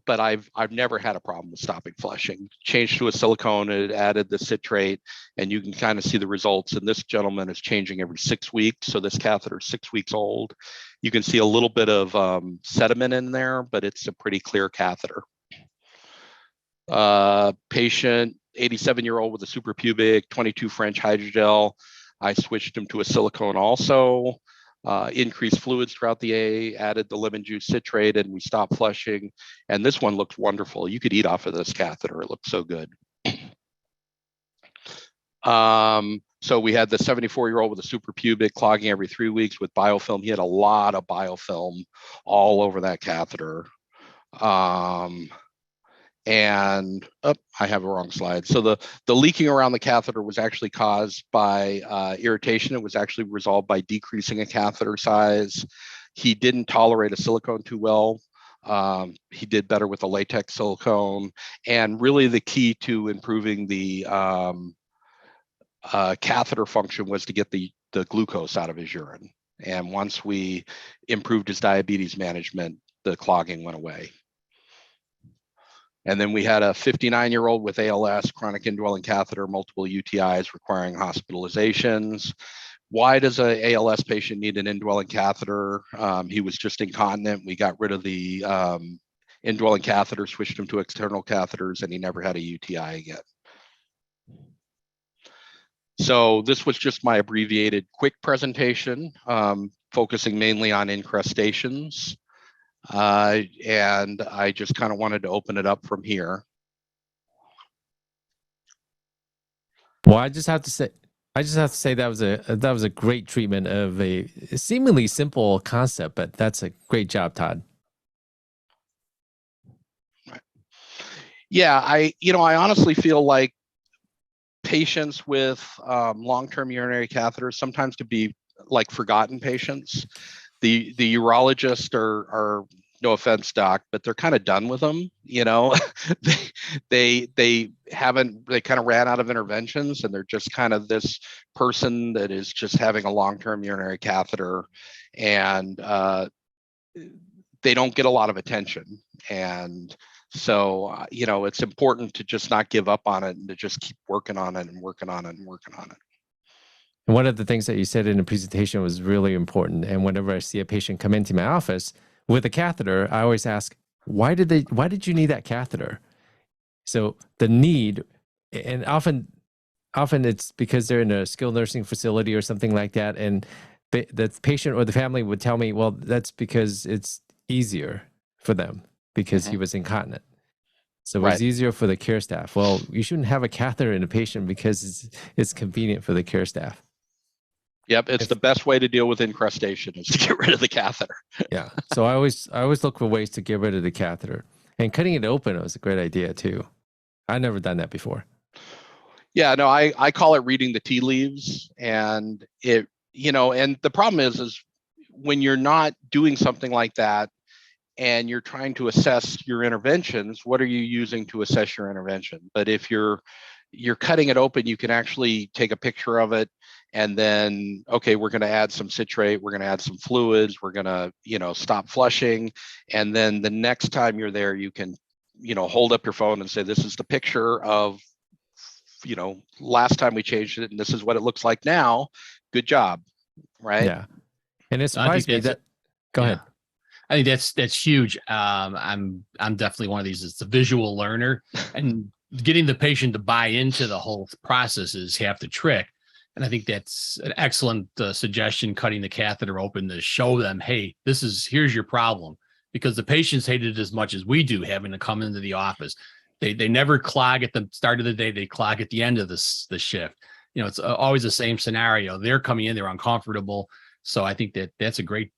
But I've never had a problem with stopping flushing. Changed to a silicone, it added the citrate, and you can kind of see the results. And this gentleman is changing every 6 weeks. So this catheter is 6 weeks old. You can see a little bit of sediment in there, but it's a pretty clear catheter. Patient, 87-year-old with a suprapubic, 22 French hydrogel. I switched him to a silicone also. Increased fluids throughout the A, added the lemon juice citrate, and we stopped flushing. And this one looks wonderful. You could eat off of this catheter. It looks so good. So we had the 74-year-old with a suprapubic clogging every 3 weeks with biofilm. He had a lot of biofilm all over that catheter. And I have a wrong slide. So the leaking around the catheter was actually caused by irritation. It was actually resolved by decreasing a catheter size. He didn't tolerate a silicone too well. He did better with a latex silicone. And really the key to improving the catheter function was to get the glucose out of his urine. And once we improved his diabetes management, the clogging went away. And then we had a 59-year-old with ALS, chronic indwelling catheter, multiple UTIs requiring hospitalizations. Why does a ALS patient need an indwelling catheter? He was just incontinent. We got rid of the indwelling catheter, switched him to external catheters, and he never had a UTI again. So this was just my abbreviated quick presentation, focusing mainly on incrustations. And I just kind of wanted to open it up from here. Well, I just have to say that was a great treatment of a seemingly simple concept, but that's a great job, Todd. Yeah, I honestly feel like patients with long-term urinary catheters sometimes to be like forgotten patients. The urologists are no offense, doc, but they're kind of done with them. they kind of ran out of interventions, and they're just kind of this person that is just having a long-term urinary catheter, and they don't get a lot of attention. And so, it's important to just not give up on it and to just keep working on it and working on it and working on it. And one of the things that you said in the presentation was really important. And whenever I see a patient come into my office with a catheter, I always ask, why did you need that catheter? So the need, and often it's because they're in a skilled nursing facility or something like that. And the patient or the family would tell me, well, that's because it's easier for them because he was incontinent. So it was easier for the care staff. Well, you shouldn't have a catheter in a patient because it's convenient for the care staff. Yep, it's the best way to deal with incrustation is to get rid of the catheter. Yeah, so I always look for ways to get rid of the catheter, and cutting it open was a great idea too. I've never done that before. Yeah, no, I call it reading the tea leaves, and and the problem is when you're not doing something like that, and you're trying to assess your interventions, what are you using to assess your intervention? But if you're cutting it open, you can actually take a picture of it, and then, okay, we're going to add some citrate, we're going to add some fluids, we're going to, stop flushing. And then the next time you're there, you can, hold up your phone and say, this is the picture of, last time we changed it, and this is what it looks like now. Good job. Right. Yeah. And it surprised me that, go ahead. I think that's huge. I'm definitely one of these. It's a visual learner, and getting the patient to buy into the whole process is half the trick. And I think that's an excellent suggestion, cutting the catheter open to show them, hey, here's your problem, because the patients hate it as much as we do having to come into the office. They never clog at the start of the day. They clog at the end of the shift. It's always the same scenario. They're coming in, they're uncomfortable. So I think that's a great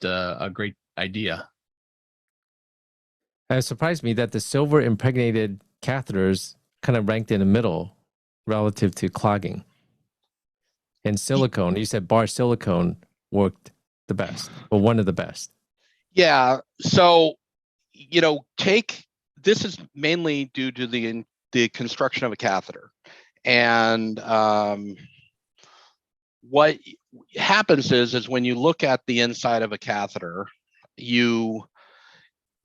idea. It surprised me that the silver impregnated catheters kind of ranked in the middle relative to clogging. And silicone, you said bar silicone worked the best, or one of the best. Yeah. So, this is mainly due to the construction of a catheter. And what happens is when you look at the inside of a catheter,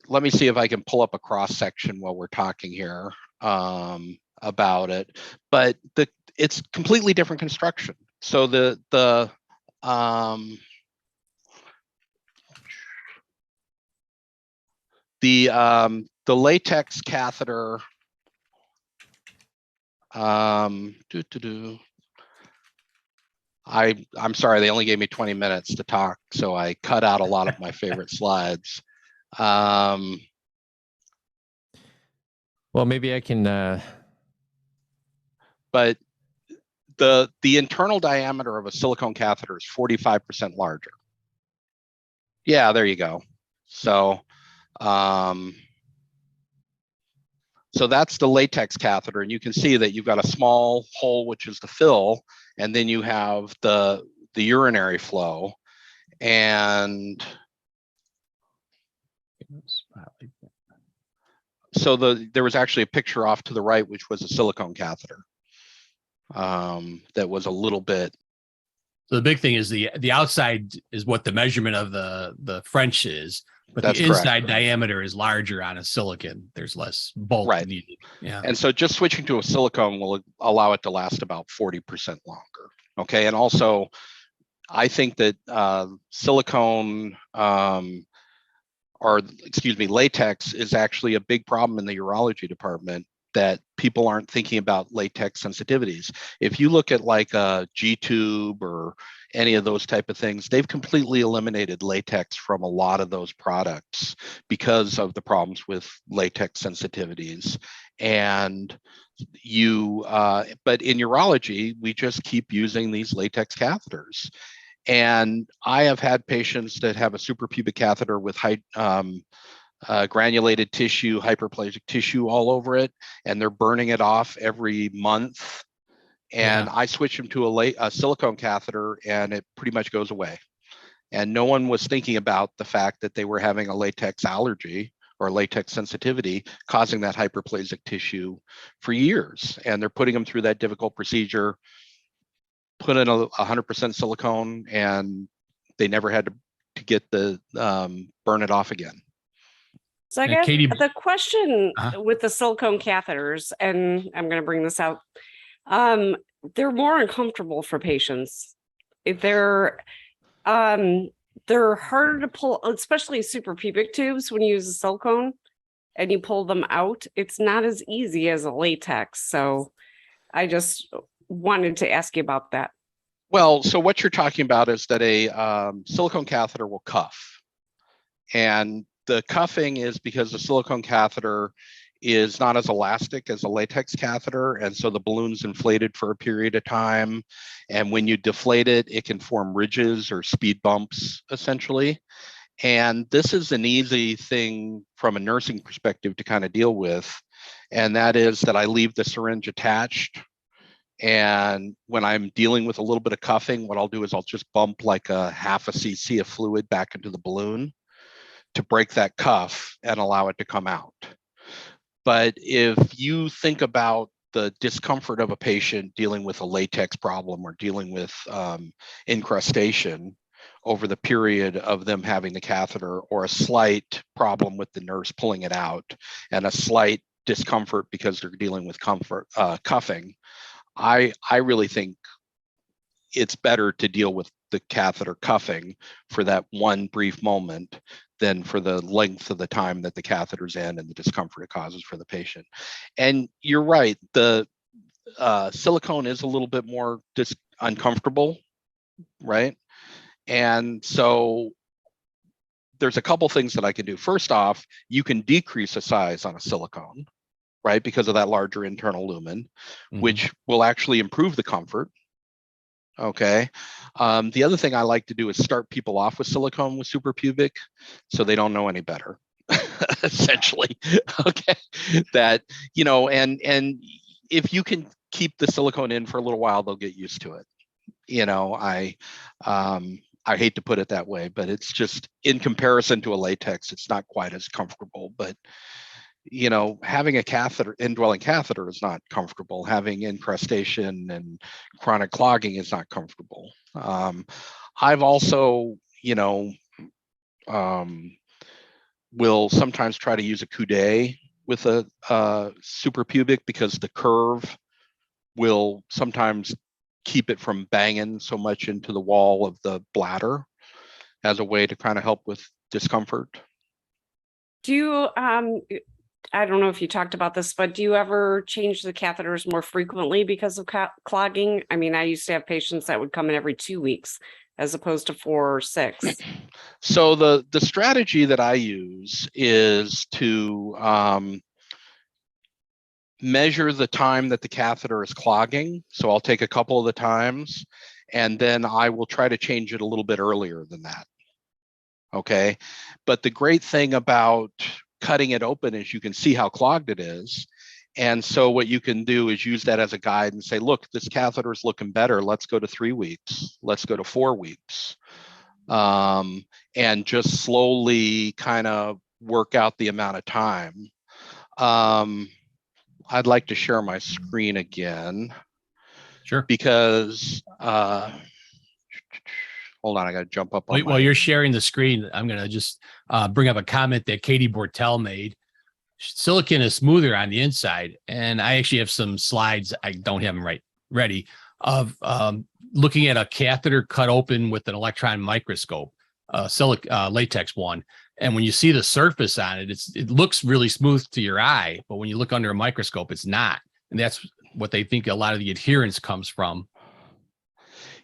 let me see if I can pull up a cross section while we're talking here about it. But it's completely different construction. So the latex catheter, I'm sorry, they only gave me 20 minutes to talk, so I cut out a lot of my favorite slides. Well, maybe I can. But the internal diameter of a silicone catheter is 45% larger. Yeah, there you go. So, so that's the latex catheter, and you can see that you've got a small hole, which is the fill, and then you have the urinary flow, and so there was actually a picture off to the right, which was a silicone catheter. That was a little bit. So the big thing is the outside is what the measurement of the French is. But That's the correct. inside diameter is larger on a silicon. There's less bulk Right. needed. Yeah. And so just switching to a silicone will allow it to last about 40% longer. Okay. And also, I think that silicone, latex is actually a big problem in the urology department, that people aren't thinking about latex sensitivities. If you look at like a G-tube or any of those type of things, they've completely eliminated latex from a lot of those products because of the problems with latex sensitivities. And but in urology, we just keep using these latex catheters. And I have had patients that have a suprapubic catheter with granulated tissue, hyperplasia tissue all over it, and they're burning it off every month. And I switch them to a silicone catheter, and it pretty much goes away. And no one was thinking about the fact that they were having a latex allergy or latex sensitivity causing that hyperplasic tissue for years. And they're putting them through that difficult procedure, put in 100% silicone, and they never had to get the burn it off again. So I guess Katie, the question with the silicone catheters, and I'm going to bring this out, they're more uncomfortable for patients. They're harder to pull, especially suprapubic tubes. When you use a silicone and you pull them out, it's not as easy as a latex. So I just wanted to ask you about that. Well, so what you're talking about is that a silicone catheter will cuff. And the cuffing is because the silicone catheter is not as elastic as a latex catheter. And so the balloon's inflated for a period of time. And when you deflate it, it can form ridges or speed bumps, essentially. And this is an easy thing from a nursing perspective to kind of deal with. And that is that I leave the syringe attached. And when I'm dealing with a little bit of cuffing, what I'll do is I'll just bump like a half a cc of fluid back into the balloon to break that cuff and allow it to come out. But if you think about the discomfort of a patient dealing with a latex problem or dealing with incrustation over the period of them having the catheter, or a slight problem with the nurse pulling it out, and a slight discomfort because they're dealing with cuffing, I really think it's better to deal with the catheter cuffing for that one brief moment than for the length of the time that the catheter's in and the discomfort it causes for the patient. And you're right, the silicone is a little bit more uncomfortable, right? And so there's a couple things that I can do. First off, you can decrease the size on a silicone, right? Because of that larger internal lumen, which will actually improve the comfort. Okay. The other thing I like to do is start people off with silicone with suprapubic so they don't know any better, essentially. Okay. That, you know, and if you can keep the silicone in for a little while, they'll get used to it. You know, I hate to put it that way, but it's just, in comparison to a latex, it's not quite as comfortable. But you know, having a catheter, indwelling catheter, is not comfortable. Having incrustation and chronic clogging is not comfortable. I've also, you know, will sometimes try to use a coude with a suprapubic, because the curve will sometimes keep it from banging so much into the wall of the bladder, as a way to kind of help with discomfort. Do you, I don't know if you talked about this, but do you ever change the catheters more frequently because of clogging? I mean, I used to have patients that would come in every 2 weeks as opposed to 4 or 6. So the strategy that I use is to measure the time that the catheter is clogging. So I'll take a couple of the times, and then I will try to change it a little bit earlier than that. Okay. But the great thing about cutting it open is you can see how clogged it is. And so what you can do is use that as a guide and say, look, this catheter is looking better. Let's go to 3 weeks. Let's go to 4 weeks. And just slowly kind of work out the amount of time. I'd like to share my screen again. Sure. Because Hold on, I got to jump up on While my. you're sharing the screen, I'm going to just bring up a comment that Katie Bortel made. Silicon is smoother on the inside, and I actually have some slides. I don't have them ready of looking at a catheter cut open with an electron microscope, latex one. And when you see the surface on it, it looks really smooth to your eye, but when you look under a microscope, it's not. And that's what they think a lot of the adherence comes from.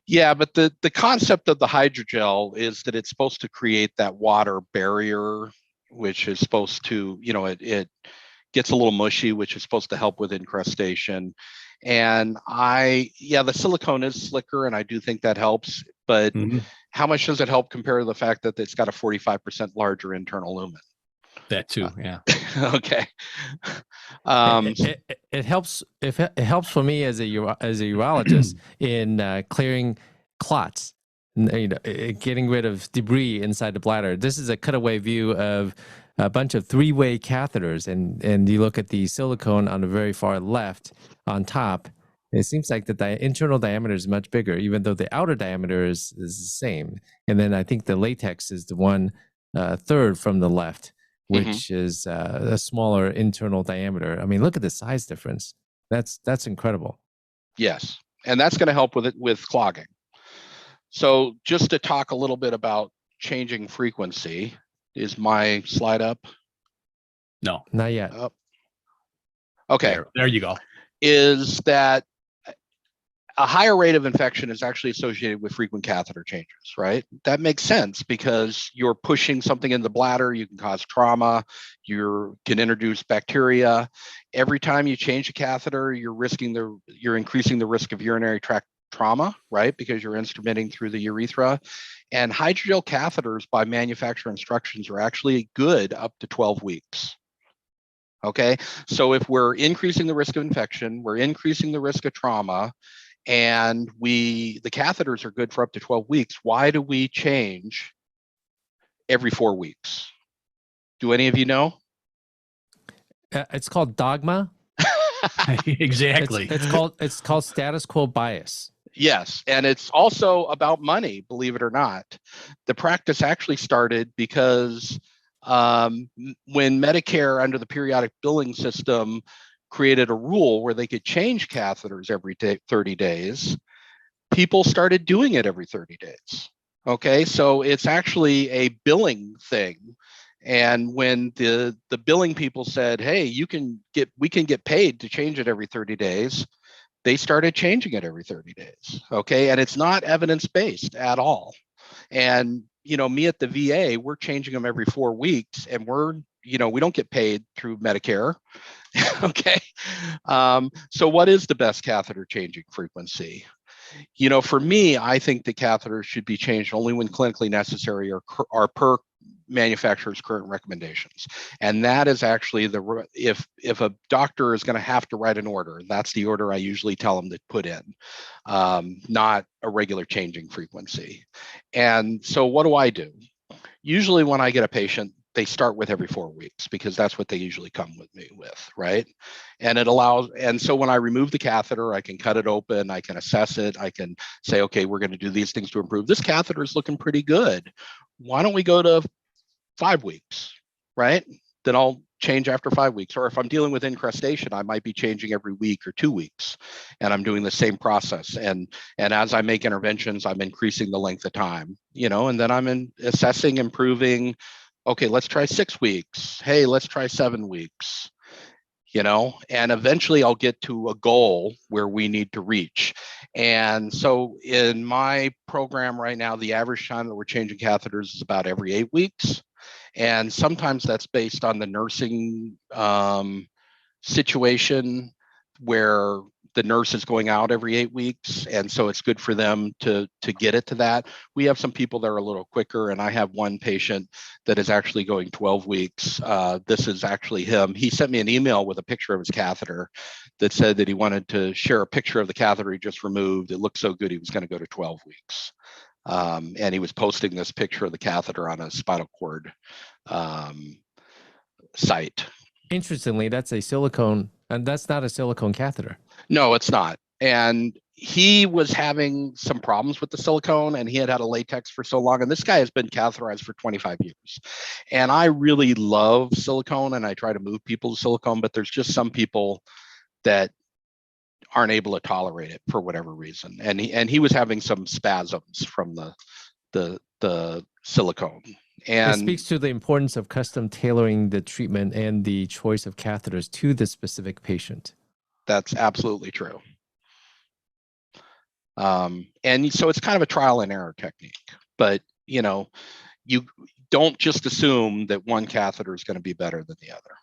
Yeah, but the concept of the hydrogel is that it's supposed to create that water barrier, which is supposed to, it gets a little mushy, which is supposed to help with incrustation. And the silicone is slicker, and I do think that helps. But how much does it help compared to the fact that it's got a 45% larger internal lumen? That too, yeah. Okay. It helps. It helps for me as a urologist in clearing clots, getting rid of debris inside the bladder. This is a cutaway view of a bunch of three-way catheters, and you look at the silicone on the very far left on top. It seems like the internal diameter is much bigger, even though the outer diameter is the same. And then I think the latex is the one third from the left, which is a smaller internal diameter. I mean, look at the size difference. That's incredible. Yes, and that's going to help with clogging. So just to talk a little bit about changing frequency, is my slide up? No, not yet. Okay, there you go. Is that a higher rate of infection is actually associated with frequent catheter changes, right? That makes sense because you're pushing something in the bladder, you can cause trauma, you can introduce bacteria. Every time you change a catheter, you're increasing the risk of urinary tract trauma, right? Because you're instrumenting through the urethra. And hydrogel catheters by manufacturer instructions are actually good up to 12 weeks. Okay, so if we're increasing the risk of infection, we're increasing the risk of trauma, and the catheters are good for up to 12 weeks, why do we change every 4 weeks? Do any of you know? It's called dogma. Exactly. It's called status quo bias. Yes, and it's also about money, believe it or not. The practice actually started because when Medicare under the periodic billing system created a rule where they could change catheters every 30 days, people started doing it every 30 days. Okay, so it's actually a billing thing. And when the billing people said, hey, we can get paid to change it every 30 days, they started changing it every 30 days. Okay, and it's not evidence-based at all. And me at the VA, we're changing them every 4 weeks, and we don't get paid through Medicare. Okay. So what is the best catheter changing frequency? For me, I think the catheters should be changed only when clinically necessary or per manufacturer's current recommendations. And that is actually if a doctor is going to have to write an order, that's the order I usually tell them to put in, not a regular changing frequency. And so what do I do? Usually when I get a patient, they start with every 4 weeks because that's what they usually come with me with, right? And so when I remove the catheter, I can cut it open, I can assess it, I can say, okay, we're going to do these things to improve. This catheter is looking pretty good. Why don't we go to 5 weeks, right? Then I'll change after 5 weeks. Or if I'm dealing with incrustation, I might be changing every week or 2 weeks, and I'm doing the same process. And as I make interventions, I'm increasing the length of time, and then I'm assessing, improving. Okay, let's try 6 weeks. Hey, let's try 7 weeks, and eventually I'll get to a goal where we need to reach. And so in my program right now, the average time that we're changing catheters is about every 8 weeks. And sometimes that's based on the nursing situation where the nurse is going out every 8 weeks. And so it's good for them to get it to that. We have some people that are a little quicker, and I have one patient that is actually going 12 weeks. This is actually him. He sent me an email with a picture of his catheter that said that he wanted to share a picture of the catheter he just removed. It looked so good, he was going to go to 12 weeks. And he was posting this picture of the catheter on a spinal cord site. Interestingly, that's a silicone, and that's not a silicone catheter. No, it's not. And he was having some problems with the silicone, and he had had a latex for so long. And this guy has been catheterized for 25 years. And I really love silicone, and I try to move people to silicone, but there's just some people that aren't able to tolerate it for whatever reason. And he was having some spasms from the silicone. And it speaks to the importance of custom tailoring the treatment and the choice of catheters to the specific patient. that's absolutely true. And so it's kind of a trial and error technique, but you don't just assume that one catheter is going to be better than the other.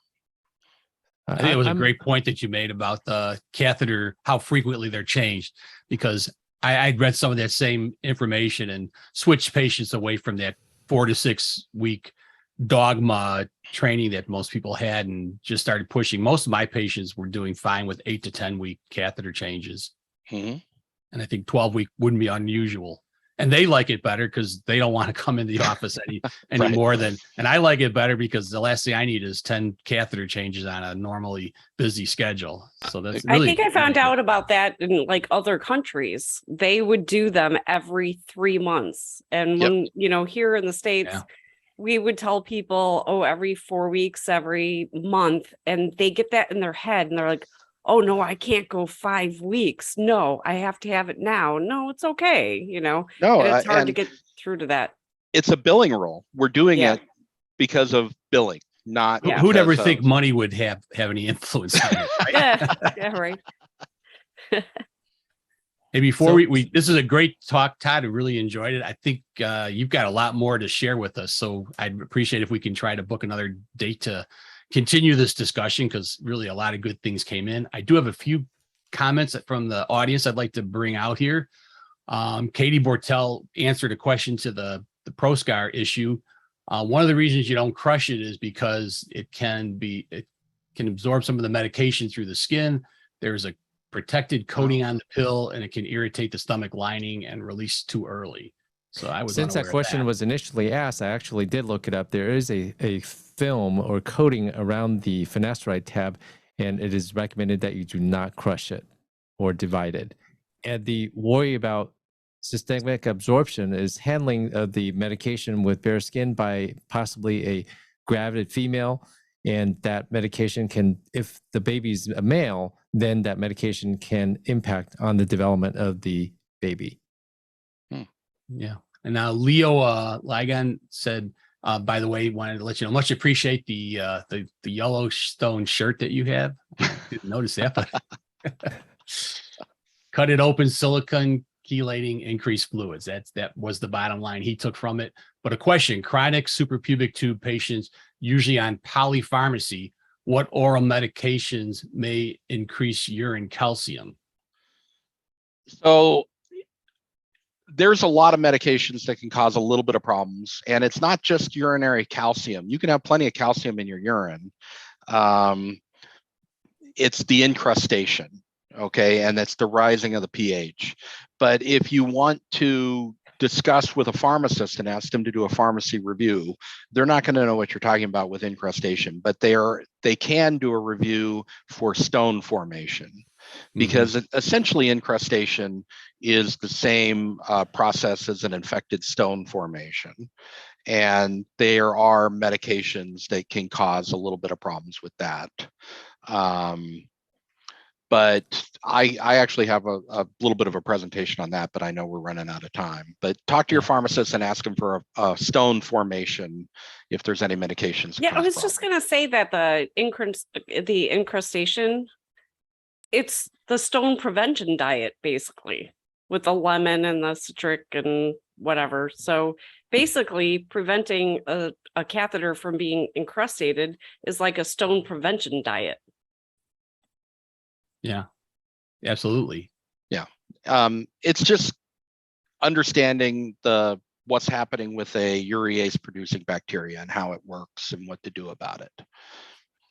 I think it was a great point that you made about the catheter, how frequently they're changed, because I'd read some of that same information and switched patients away from that 4 to 6 week dogma training that most people had and just started pushing. Most of my patients were doing fine with 8 to 10 week catheter changes. Mm-hmm. And I think 12 week wouldn't be unusual. And they like it better because they don't want to come in the office any Right. more than, and I like it better because the last thing I need is 10 catheter changes on a normally busy schedule. So that's really, I think I found really out about that in like other countries. They would do them every 3 months. And Yep. when, here in the States, Yeah. we would tell people, oh, every 4 weeks, every month. And they get that in their head and they're like, oh, no, I can't go 5 weeks. No, I have to have it now. No, it's okay. No, And it's hard to and get through to that. it's a billing rule. We're doing Yeah. it because of billing, not Yeah. who'd ever because think of- money would have any influence on it, right? Yeah, right. Hey, before So- we this is a great talk, Todd. I really enjoyed it. I think you've got a lot more to share with us. So I'd appreciate if we can try to book another date to continue this discussion, because really a lot of good things came in. I do have a few comments from the audience I'd like to bring out here. Katie Bortel answered a question to the ProScar issue. One of the reasons you don't crush it is because it can absorb some of the medication through the skin. There's a protected coating on the pill, and it can irritate the stomach lining and release too early. So I was Since that unaware of question was initially asked, I actually did look it up. There is a film or coating around the finasteride tab, and it is recommended that you do not crush it or divide it. And the worry about systemic absorption is handling of the medication with bare skin by possibly a gravid female. And that medication can, if the baby's a male, then that medication can impact on the development of the baby. Yeah. And now Leo Ligon said, by the way, wanted to let you know, much appreciate the Yellowstone shirt that you have. I didn't notice that, but cut it open, silicone chelating, increased fluids. That was the bottom line he took from it. But a question: chronic suprapubic tube patients, usually on polypharmacy, what oral medications may increase urine calcium? So there's a lot of medications that can cause a little bit of problems, and it's not just urinary calcium. You can have plenty of calcium in your urine. It's the incrustation, okay, and that's the rising of the pH. But if you want to discuss with a pharmacist and ask them to do a pharmacy review, they're not going to know what you're talking about with incrustation, but they can do a review for stone formation, because essentially incrustation is the same process as an infected stone formation. And there are medications that can cause a little bit of problems with that. But I actually have a little bit of a presentation on that, but I know we're running out of time. But talk to your pharmacist and ask them for a stone formation if there's any medications. Yeah, I was just going to say that the incrustation, it's the stone prevention diet, basically, with the lemon and the citric and whatever. So basically preventing a catheter from being encrustated is like a stone prevention diet. Yeah, absolutely. Yeah. It's just understanding what's happening with a urease producing bacteria and how it works and what to do about it.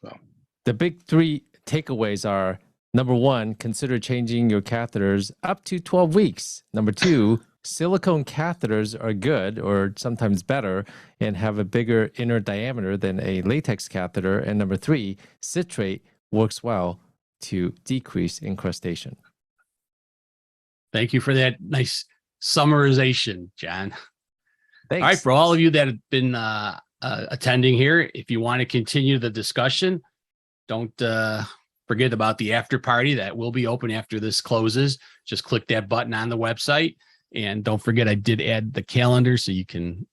So The big 3 takeaways are: number 1, consider changing your catheters up to 12 weeks. Number 2, silicone catheters are good or sometimes better and have a bigger inner diameter than a latex catheter. And number 3, citrate works well to decrease incrustation. Thank you for that nice summarization, John. Thanks. All right, for all of you that have been attending here, if you want to continue the discussion, don't forget about the after party that will be open after this closes. Just click that button on the website. And don't forget, I did add the calendar so you can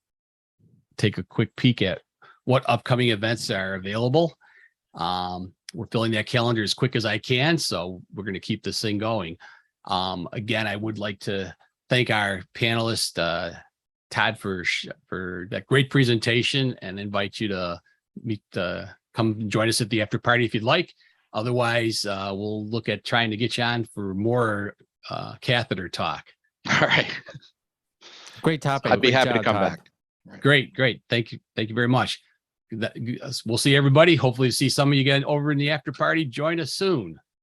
take a quick peek at what upcoming events are available. We're filling that calendar as quick as I can, so we're going to keep this thing going. Again, I would like to thank our panelist, Todd, for that great presentation, and invite you to come join us at the after party if you'd like. Otherwise, we'll look at trying to get you on for more catheter talk. All right. Great topic. I'd be Great happy to job, come Todd. back. Great. Thank you very much. We'll see everybody. Hopefully see some of you again over in the after party. Join us soon.